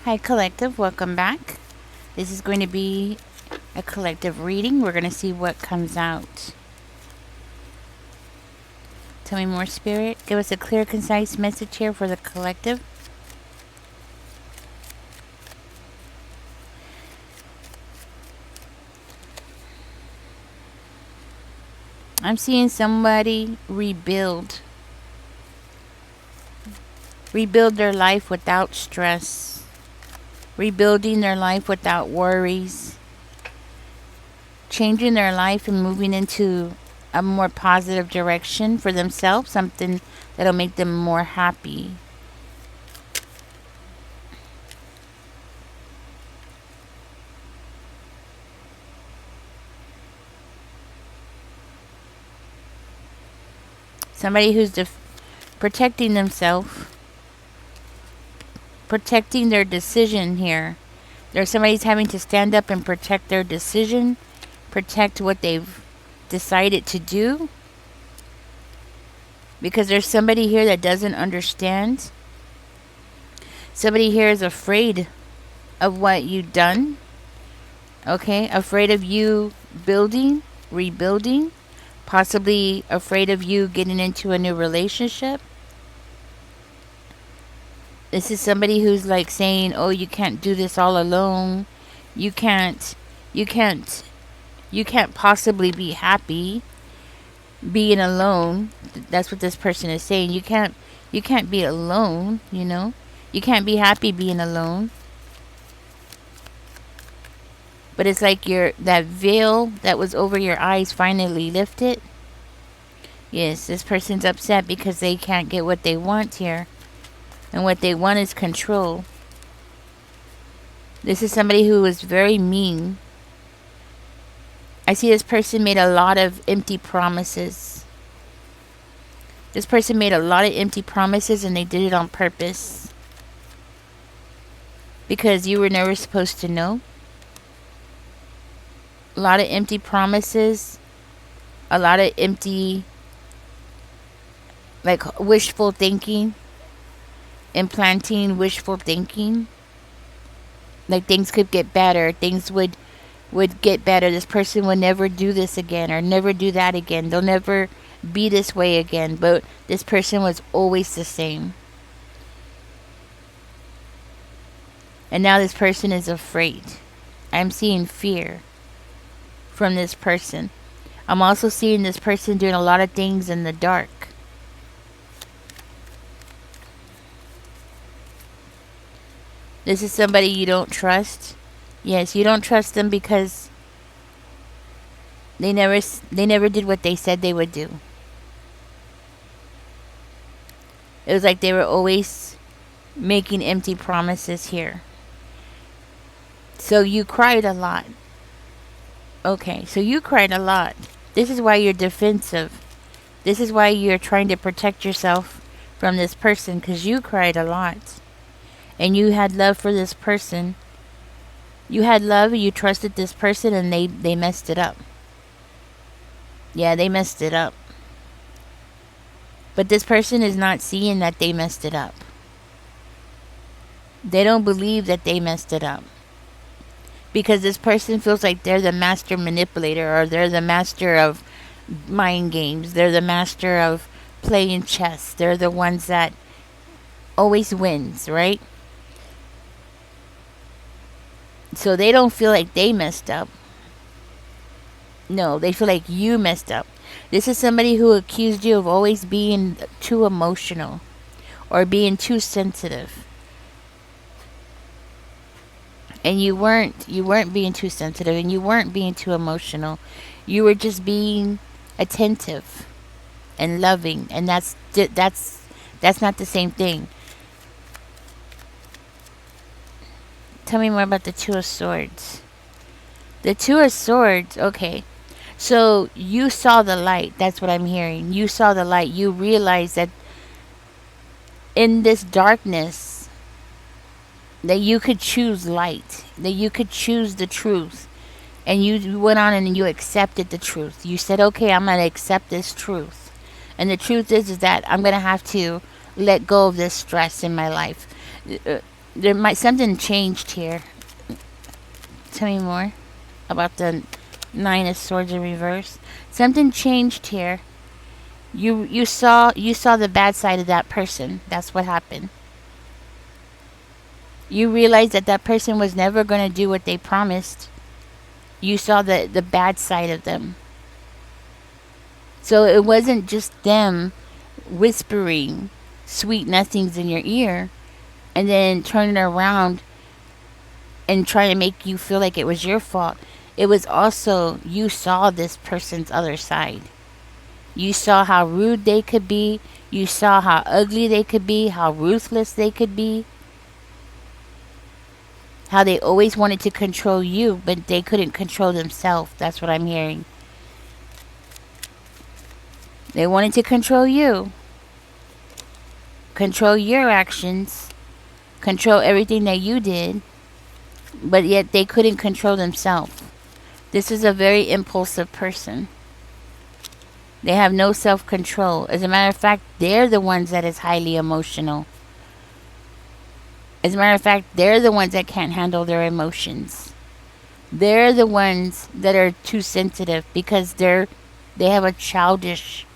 Hi, collective. Welcome back. This is going to be a collective reading. We're going to see what comes out. Tell me more, Spirit. Give us a clear, concise message here for the collective. I'm seeing somebody rebuild their life without stress, rebuilding their life without worries, changing their life and moving into a more positive direction for themselves, something that'll make them more happy. Somebody who's protecting themselves, protecting their decision here. There's somebody's having to stand up and protect their decision, protect what they've decided to do. Because there's somebody here that doesn't understand. Somebody here is afraid of what you've done. Okay? Afraid of you building, rebuilding. Possibly afraid of you getting into a new relationship. This is somebody who's like saying, oh, you can't do this all alone. You can't possibly be happy being alone. That's what this person is saying. You can't be alone, you know? You can't be happy being alone. But it's like that veil that was over your eyes finally lifted. Yes, this person's upset because they can't get what they want here. And what they want is control. This is somebody who is very mean. I see this person made a lot of empty promises. This person made a lot of empty promises and they did it on purpose. Because you were never supposed to know. A lot of empty promises. A lot of empty, like, wishful thinking. Implanting wishful thinking. Like things could get better. Things would get better. This person would never do this again or never do that again. They'll never be this way again. But this person was always the same. And now this person is afraid. I'm seeing fear from this person. I'm also seeing this person doing a lot of things in the dark. This is somebody you don't trust. Yes, you don't trust them because they never did what they said they would do. It was like they were always making empty promises here. So you cried a lot. Okay, so you cried a lot. This is why you're defensive. This is why you're trying to protect yourself from this person, because you cried a lot. And you had love for this person. You had love and you trusted this person and they messed it up. Yeah, they messed it up. But this person is not seeing that they messed it up. They don't believe that they messed it up. Because this person feels like they're the master manipulator or they're the master of mind games. They're the master of playing chess. They're the ones that always wins, right? So they don't feel like they messed up. No, they feel like you messed up. This is somebody who accused you of always being too emotional or being too sensitive. And you weren't being too sensitive and you weren't being too emotional. You were just being attentive and loving, and that's not the same thing. Tell me more about the Two of Swords. The Two of Swords, okay. So you saw the light. That's what I'm hearing. You saw the light. You realized that in this darkness, that you could choose light. That you could choose the truth. And you went on and you accepted the truth. You said, okay, I'm going to accept this truth. And the truth is that I'm going to have to let go of this stress in my life. There might something changed here. Tell me more about the Nine of Swords in reverse. Something changed here. You saw the bad side of that person. That's what happened. You realized that that person was never going to do what they promised. You saw the bad side of them. So it wasn't just them whispering sweet nothings in your ear and then turning around and trying to make you feel like it was your fault. It was also you saw this person's other side. You saw how rude they could be. You saw how ugly they could be, how ruthless they could be. How they always wanted to control you, but they couldn't control themselves. That's what I'm hearing. They wanted to control you. Control your actions. Control everything that you did. But yet they couldn't control themselves. This is a very impulsive person. They have no self-control. As a matter of fact, they're the ones that is highly emotional. As a matter of fact, they're the ones that can't handle their emotions. They're the ones that are too sensitive because they have a childish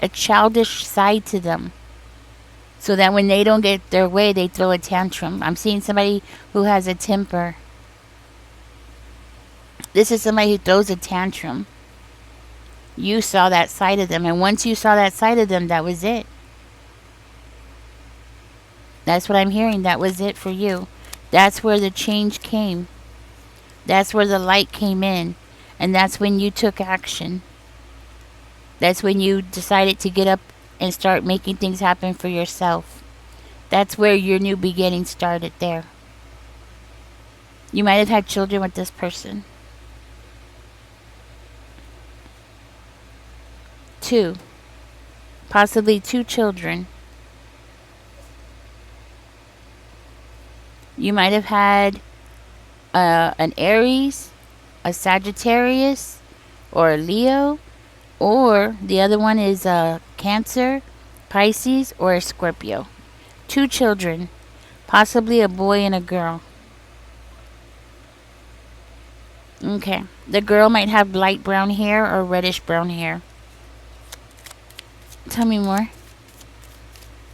side to them. So that when they don't get their way, they throw a tantrum. I'm seeing somebody who has a temper. This is somebody who throws a tantrum. You saw that side of them, and once you saw that side of them, that was it. That's what I'm hearing. That was it for you. That's where the change came. That's where the light came in. And that's when you took action. That's when you decided to get up and start making things happen for yourself. That's where your new beginning started there. You might have had children with this person. 2. Possibly 2 children. You might have had an Aries, a Sagittarius, or a Leo, or the other one is a Cancer, Pisces, or a Scorpio. 2 children, possibly a boy and a girl. Okay, the girl might have light brown hair or reddish brown hair. Tell me more.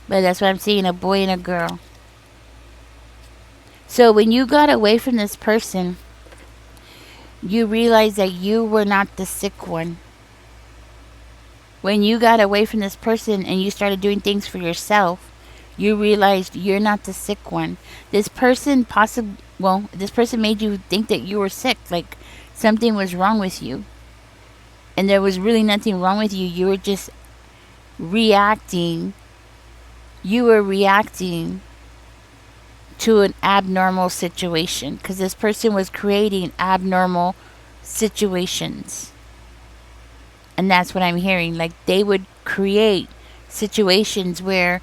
But that's what I'm seeing, a boy and a girl. So when you got away from this person, you realized that you were not the sick one. When you got away from this person and you started doing things for yourself, you realized you're not the sick one. This person this person made you think that you were sick, like something was wrong with you. And there was really nothing wrong with you. You were just reacting. You were reacting to an abnormal situation because this person was creating abnormal situations. And that's what I'm hearing. Like they would create situations where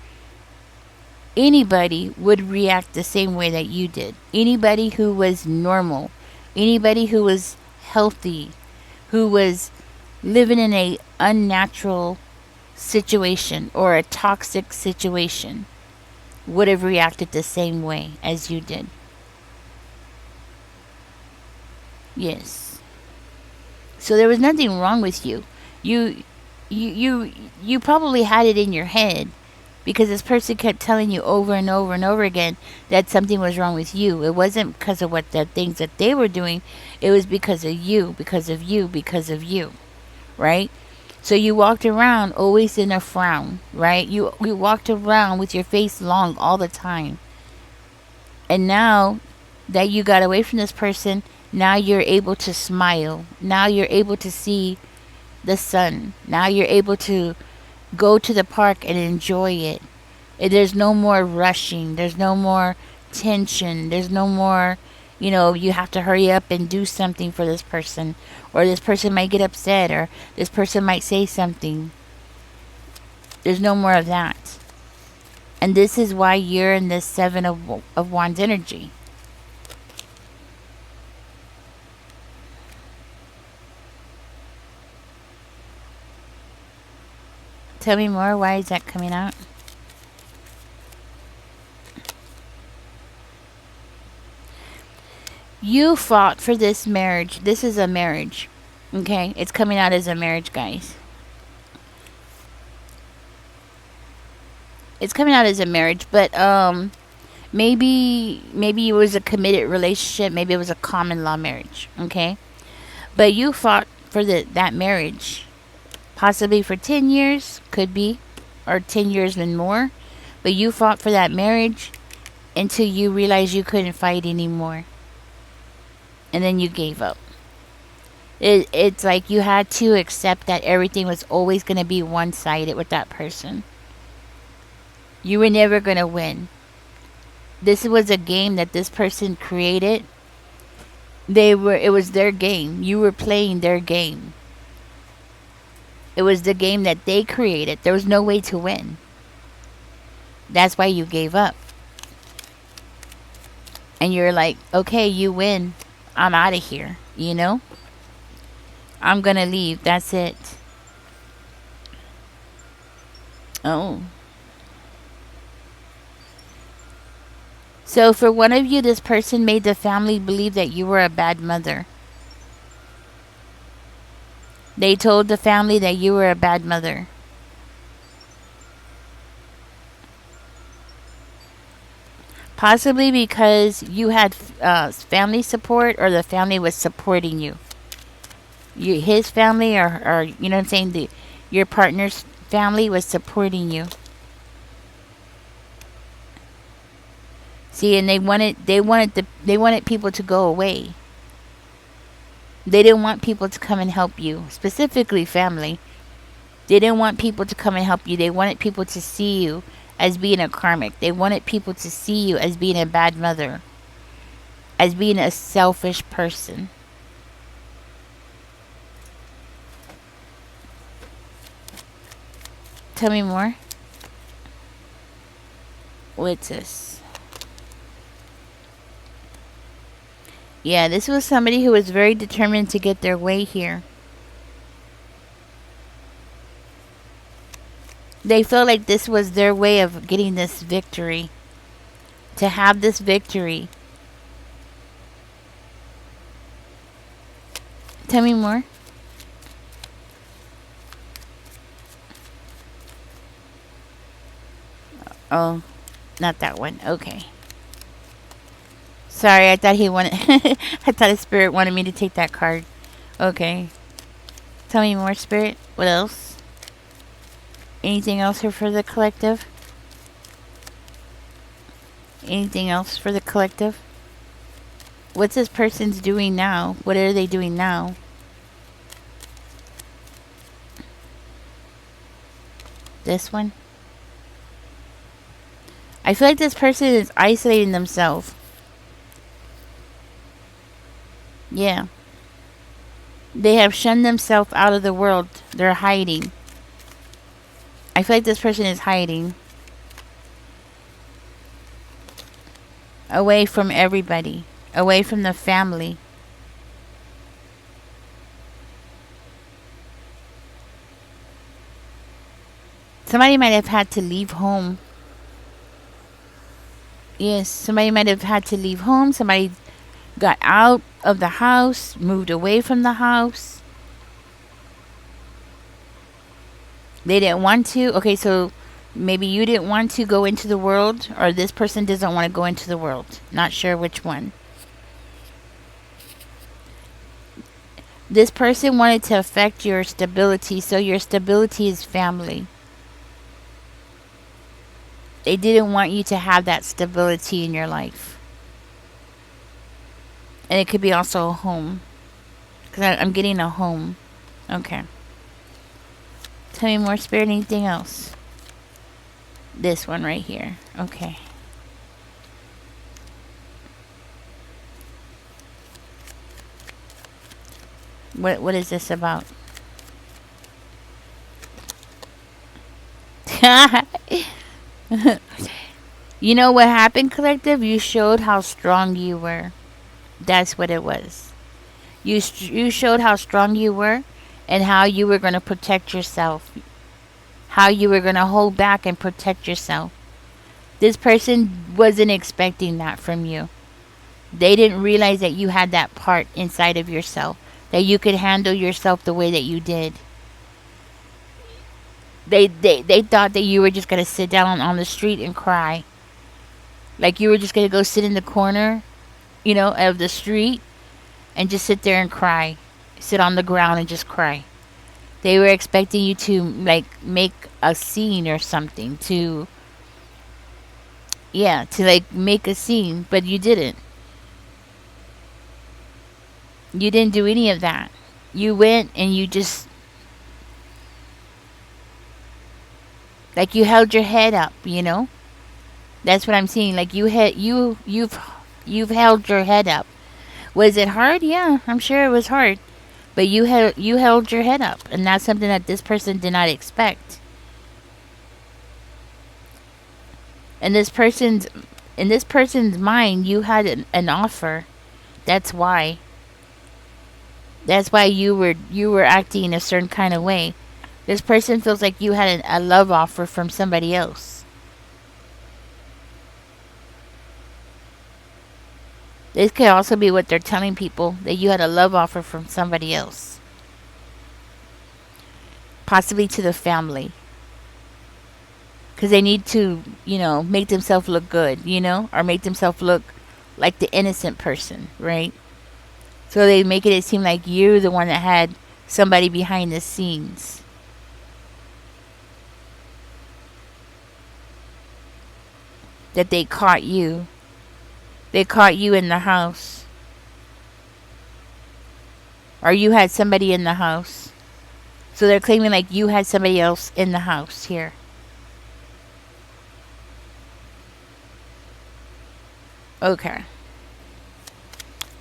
anybody would react the same way that you did. Anybody who was normal, anybody who was healthy, who was living in a unnatural situation or a toxic situation would have reacted the same way as you did. Yes. So there was nothing wrong with you. You probably had it in your head because this person kept telling you over and over and over again that something was wrong with you. It wasn't because of what the things that they were doing. It was because of you, because of you, because of you. Right? So you walked around always in a frown, right? You walked around with your face long all the time. And now that you got away from this person, now you're able to smile. Now you're able to see the sun. Now you're able to go to the park and enjoy it. There's no more rushing. There's no more tension. There's no more, you have to hurry up and do something for this person. Or this person might get upset. Or this person might say something. There's no more of that. And this is why you're in this 7 of Wands energy. Tell me more. Why is that coming out? You fought for this marriage. This is a marriage. Okay? It's coming out as a marriage, guys. It's coming out as a marriage, but maybe it was a committed relationship, maybe it was a common law marriage, okay? But you fought for that marriage, possibly for 10 years, could be, or 10 years and more. But you fought for that marriage until you realized you couldn't fight anymore. And then you gave up. It's like you had to accept that everything was always going to be one-sided with that person. You were never going to win. This was a game that this person created. It was their game. You were playing their game. It was the game that they created. There was no way to win. That's why you gave up. And you're like, okay, you win. I'm out of here, you know? I'm gonna leave. That's it. Oh. So for one of you, this person made the family believe that you were a bad mother. They told the family that you were a bad mother. Possibly because you had family support, or the family was supporting you. His family, or you know what I'm saying, your partner's family was supporting you. See, and they wanted people to go away. They didn't want people to come and help you, specifically family. They didn't want people to come and help you. They wanted people to see you as being a karmic. They wanted people to see you as being a bad mother, as being a selfish person. Tell me more. What's this? Yeah, this was somebody who was very determined to get their way here. They felt like this was their way of getting this victory. To have this victory. Tell me more. Oh, not that one. Okay. Sorry, I thought he wanted. I thought a spirit wanted me to take that card. Okay. Tell me more, spirit. What else? Anything else here for the collective? Anything else for the collective? What's this person's doing now? What are they doing now? This one? I feel like this person is isolating themselves. Yeah. They have shunned themselves out of the world. They're hiding. I feel like this person is hiding. Away from everybody. Away from the family. Somebody might have had to leave home. Yes, somebody might have had to leave home. Somebody got out of the house, moved away from the house. They didn't want to. Okay, so maybe you didn't want to go into the world, or this person doesn't want to go into the world. Not sure which one. This person wanted to affect your stability, so your stability is family. They didn't want you to have that stability in your life. And it could be also a home. Because I'm getting a home. Okay. Tell me more, spirit. Anything else? This one right here. Okay. What is this about? You know what happened, collective? You showed how strong you were. That's what it was. You showed how strong you were, and how you were going to protect yourself. How you were going to hold back and protect yourself. This person wasn't expecting that from you. They didn't realize that you had that part inside of yourself, that you could handle yourself the way that you did. They thought that you were just going to sit down on the street and cry. Like you were just going to go sit in the corner, of the street and just sit there and cry. Sit on the ground and just cry. They were expecting you to like make a scene or something to like make a scene, but you didn't. You didn't do any of that. You went and you just like you held your head up. That's what I'm seeing. Like you've held your head up. Was it hard? Yeah, I'm sure it was hard. But you held your head up, and that's something that this person did not expect. And in this person's mind, you had an offer. That's why. That's why you were acting a certain kind of way. This person feels like you had a love offer from somebody else. This could also be what they're telling people, that you had a love offer from somebody else, possibly to the family, because they need to, make themselves look good, or make themselves look like the innocent person, right? So they make it seem like you're the one that had somebody behind the scenes. That they caught you. They caught you in the house. Or you had somebody in the house. So they're claiming like you had somebody else in the house here. Okay.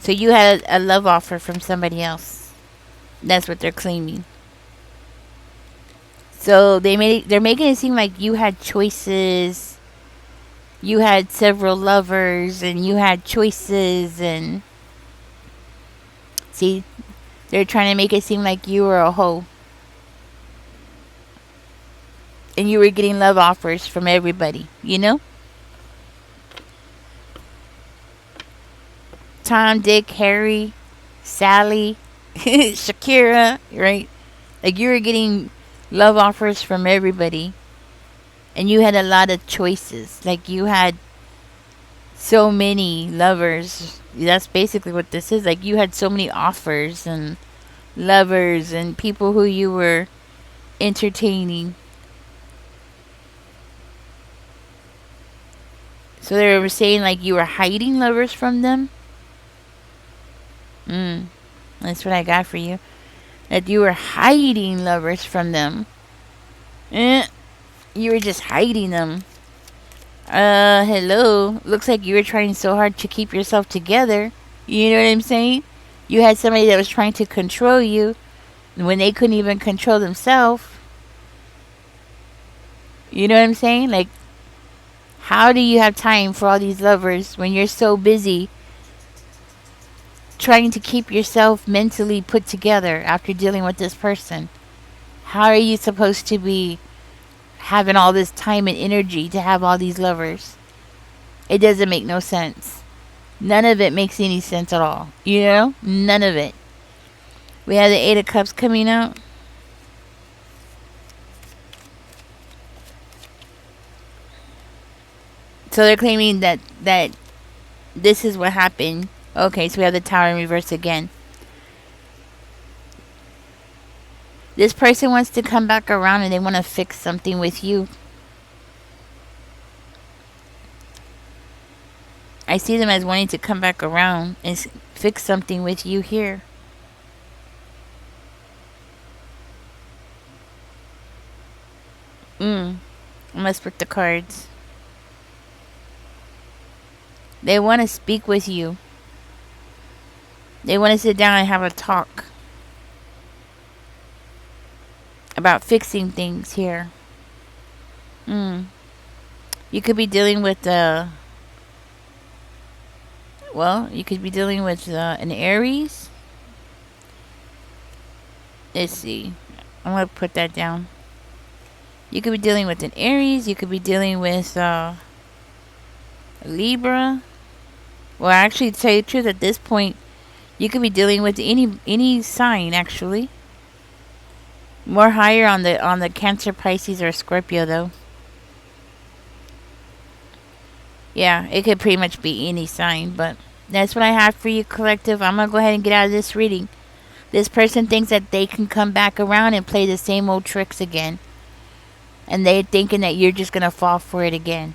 So you had a love offer from somebody else. That's what they're claiming. So they're making it seem like you had choices. You had several lovers and you had choices, and see, they're trying to make it seem like you were a hoe. And you were getting love offers from everybody. Tom, Dick, Harry, Sally, Shakira, right? Like you were getting love offers from everybody. And you had a lot of choices. Like you had so many lovers. That's basically what this is. Like you had so many offers and lovers and people who you were entertaining. So they were saying like you were hiding lovers from them. That's what I got for you. That you were hiding lovers from them. You were just hiding them. Hello. Looks like you were trying so hard to keep yourself together. You know what I'm saying? You had somebody that was trying to control you when they couldn't even control themselves. You know what I'm saying? Like, how do you have time for all these lovers when you're so busy trying to keep yourself mentally put together after dealing with this person? How are you supposed to be having all this time and energy to have all these lovers? It doesn't make no sense. None of it makes any sense at all. None of it. We have the Eight of Cups coming out. So they're claiming that this is what happened. Okay, so we have the Tower in reverse again. This person wants to come back around and they want to fix something with you. I see them as wanting to come back around and fix something with you here. I must put the cards. They want to speak with you. They want to sit down and have a talk about fixing things here. You could be dealing with you could be dealing with an Aries. Let's see. I'm going to put that down. You could be dealing with an Aries. You could be dealing with Libra. Well, actually, to tell you the truth, at this point, you could be dealing with any sign actually. More higher on the Cancer, Pisces, or Scorpio though. Yeah, it could pretty much be any sign, but that's what I have for you, collective. I'm gonna go ahead and get out of this reading. This person thinks that they can come back around and play the same old tricks again. And they're thinking that you're just gonna fall for it again.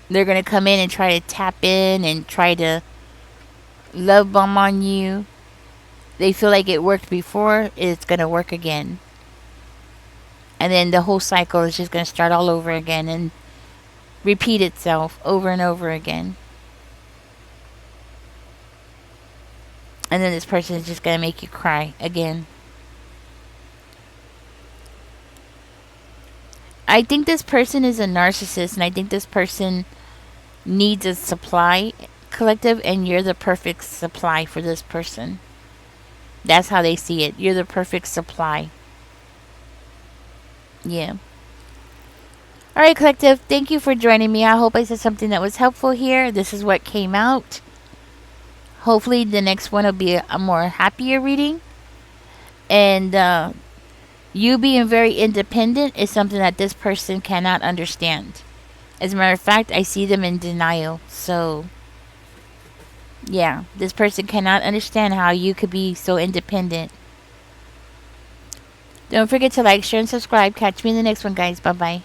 They're gonna come in and try to tap in and try to love bomb on you. They feel like it worked before, it's gonna work again. And then the whole cycle is just gonna start all over again and repeat itself over and over again. And then this person is just gonna make you cry again. I think this person is a narcissist, and I think this person needs a supply, collective, and you're the perfect supply for this person. That's how they see it. You're the perfect supply. Yeah. Alright, collective, thank you for joining me. I hope I said something that was helpful here. This is what came out. Hopefully the next one will be a more happier reading. And you being very independent is something that this person cannot understand. As a matter of fact, I see them in denial. So, yeah, this person cannot understand how you could be so independent. Don't forget to like, share, and subscribe. Catch me in the next one, guys. Bye-bye.